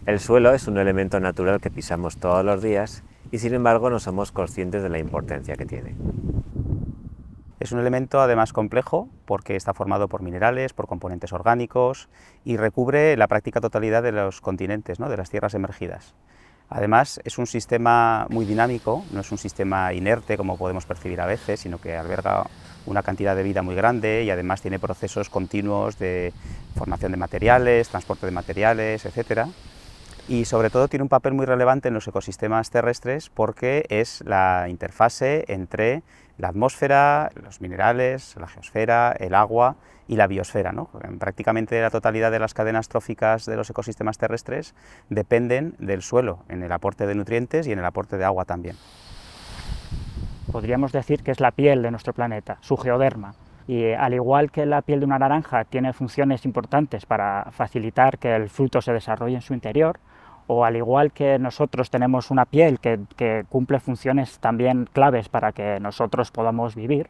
El suelo es un elemento natural que pisamos todos los días y sin embargo no somos conscientes de la importancia que tiene. Es un elemento además complejo porque está formado por minerales, por componentes orgánicos y recubre la práctica totalidad de los continentes, ¿no?, de las tierras emergidas. Además es un sistema muy dinámico, no es un sistema inerte como podemos percibir a veces, sino que alberga una cantidad de vida muy grande y además tiene procesos continuos de formación de materiales, transporte de materiales, etc. Y sobre todo tiene un papel muy relevante en los ecosistemas terrestres porque es la interfase entre la atmósfera, los minerales, la geosfera, el agua y la biosfera, ¿no? Prácticamente la totalidad de las cadenas tróficas de los ecosistemas terrestres dependen del suelo, en el aporte de nutrientes y en el aporte de agua también. Podríamos decir que es la piel de nuestro planeta, su geoderma. Y al igual que la piel de una naranja tiene funciones importantes para facilitar que el fruto se desarrolle en su interior, o al igual que nosotros tenemos una piel que cumple funciones también claves para que nosotros podamos vivir,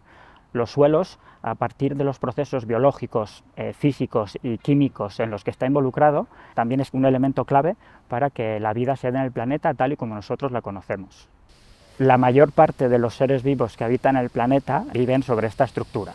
los suelos, a partir de los procesos biológicos, físicos y químicos en los que está involucrado, también es un elemento clave para que la vida se dé en el planeta tal y como nosotros la conocemos. La mayor parte de los seres vivos que habitan el planeta viven sobre esta estructura.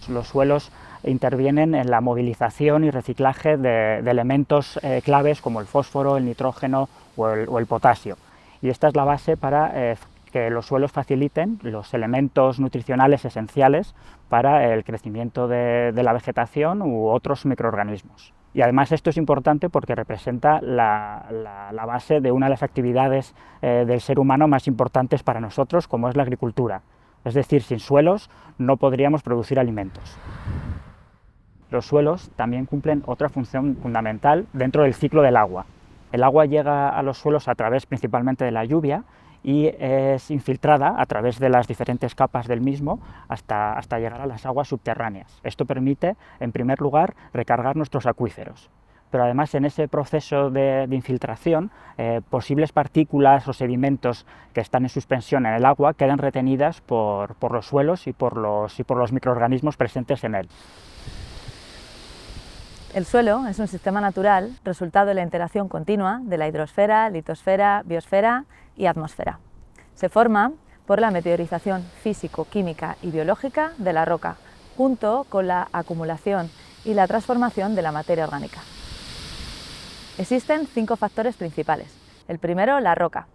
Los suelos intervienen en la movilización y reciclaje de elementos claves como el fósforo, el nitrógeno o el potasio. Y esta es la base para que los suelos faciliten los elementos nutricionales esenciales para el crecimiento de la vegetación u otros microorganismos. Y además esto es importante porque representa la base de una de las actividades del ser humano más importantes para nosotros, como es la agricultura. Es decir, sin suelos no podríamos producir alimentos. Los suelos también cumplen otra función fundamental dentro del ciclo del agua. El agua llega a los suelos a través principalmente de la lluvia y es infiltrada a través de las diferentes capas del mismo hasta llegar a las aguas subterráneas. Esto permite, en primer lugar, recargar nuestros acuíferos. Pero además en ese proceso de infiltración, posibles partículas o sedimentos que están en suspensión en el agua quedan retenidas por los suelos y por los microorganismos presentes en él. El suelo es un sistema natural resultado de la interacción continua de la hidrosfera, litosfera, biosfera y atmósfera. Se forma por la meteorización físico, química y biológica de la roca, junto con la acumulación y la transformación de la materia orgánica. Existen 5 factores principales. El primero, la roca.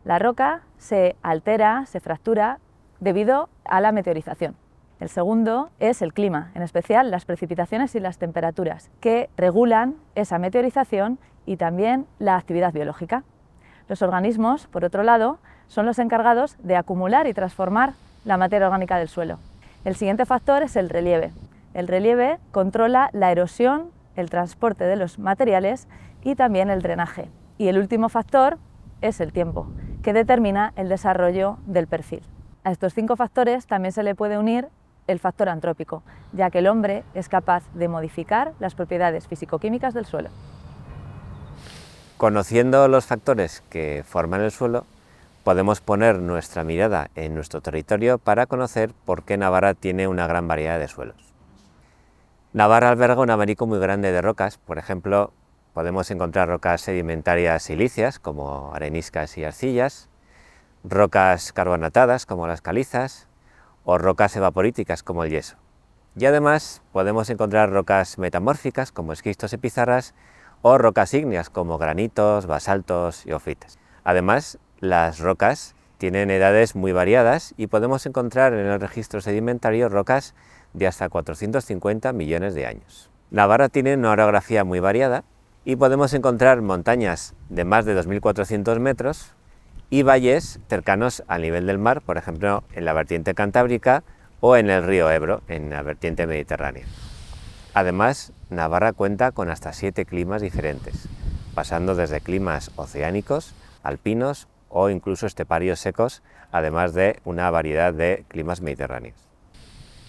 La roca se altera, se fractura debido a la meteorización. El segundo es el clima, en especial las precipitaciones y las temperaturas, que regulan esa meteorización y también la actividad biológica. Los organismos, por otro lado, son los encargados de acumular y transformar la materia orgánica del suelo. El siguiente factor es el relieve. El relieve controla la erosión, el transporte de los materiales y también el drenaje. Y el último factor es el tiempo, que determina el desarrollo del perfil. A estos 5 factores también se le puede unir el factor antrópico, ya que el hombre es capaz de modificar las propiedades físico-químicas del suelo. Conociendo los factores que forman el suelo, podemos poner nuestra mirada en nuestro territorio para conocer por qué Navarra tiene una gran variedad de suelos. Navarra alberga un abanico muy grande de rocas. Por ejemplo, podemos encontrar rocas sedimentarias silíceas como areniscas y arcillas, rocas carbonatadas como las calizas o rocas evaporíticas como el yeso. Y además podemos encontrar rocas metamórficas como esquistos y pizarras o rocas ígneas como granitos, basaltos y ofites. Además, las rocas tienen edades muy variadas y podemos encontrar en el registro sedimentario rocas de hasta 450 millones de años. Navarra tiene una orografía muy variada y podemos encontrar montañas de más de 2.400 metros y valles cercanos al nivel del mar, por ejemplo en la vertiente cantábrica o en el río Ebro, en la vertiente mediterránea. Además, Navarra cuenta con hasta 7 climas diferentes, pasando desde climas oceánicos, alpinos o incluso esteparios secos, además de una variedad de climas mediterráneos.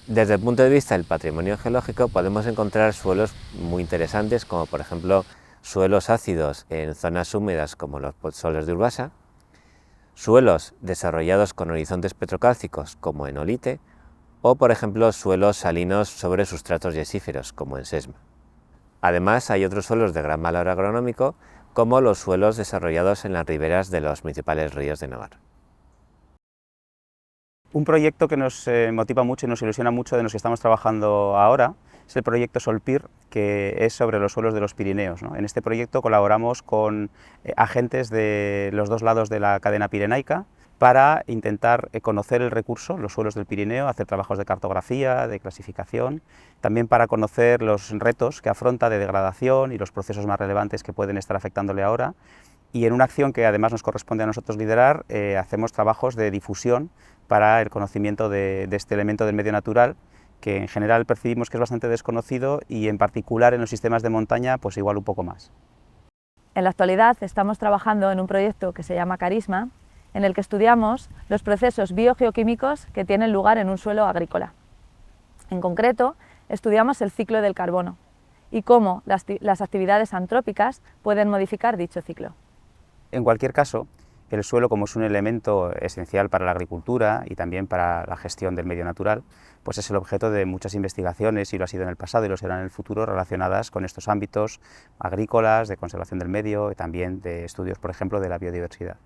Desde el punto de vista del patrimonio geológico podemos encontrar suelos muy interesantes, como por ejemplo suelos ácidos en zonas húmedas como los podsoles de Urbasa, suelos desarrollados con horizontes petrocálcicos como en Olite, o por ejemplo suelos salinos sobre sustratos yesíferos como en Sesma. Además hay otros suelos de gran valor agronómico, como los suelos desarrollados en las riberas de los principales ríos de Navarra. Un proyecto que nos motiva mucho y nos ilusiona mucho de los que estamos trabajando ahora es el proyecto Solpir, que es sobre los suelos de los Pirineos, ¿no? En este proyecto colaboramos con agentes de los dos lados de la cadena pirenaica para intentar conocer el recurso, los suelos del Pirineo, hacer trabajos de cartografía, de clasificación, también para conocer los retos que afronta de degradación y los procesos más relevantes que pueden estar afectándole ahora. Y en una acción que además nos corresponde a nosotros liderar, hacemos trabajos de difusión para el conocimiento de este elemento del medio natural, que en general percibimos que es bastante desconocido y en particular en los sistemas de montaña pues igual un poco más. En la actualidad estamos trabajando en un proyecto que se llama Carisma, en el que estudiamos los procesos biogeoquímicos que tienen lugar en un suelo agrícola. En concreto, estudiamos el ciclo del carbono y cómo las actividades antrópicas pueden modificar dicho ciclo. En cualquier caso, el suelo, como es un elemento esencial para la agricultura y también para la gestión del medio natural, pues es el objeto de muchas investigaciones, y lo ha sido en el pasado y lo será en el futuro, relacionadas con estos ámbitos agrícolas, de conservación del medio y también de estudios, por ejemplo, de la biodiversidad.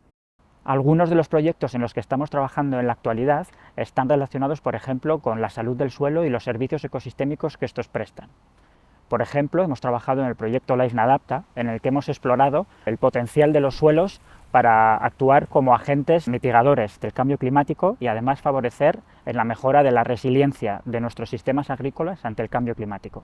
Algunos de los proyectos en los que estamos trabajando en la actualidad están relacionados, por ejemplo, con la salud del suelo y los servicios ecosistémicos que estos prestan. Por ejemplo, hemos trabajado en el proyecto Life Adapta, en el que hemos explorado el potencial de los suelos para actuar como agentes mitigadores del cambio climático y además favorecer en la mejora de la resiliencia de nuestros sistemas agrícolas ante el cambio climático.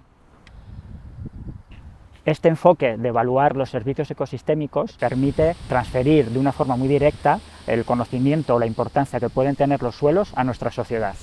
Este enfoque de evaluar los servicios ecosistémicos permite transferir de una forma muy directa el conocimiento o la importancia que pueden tener los suelos a nuestra sociedad.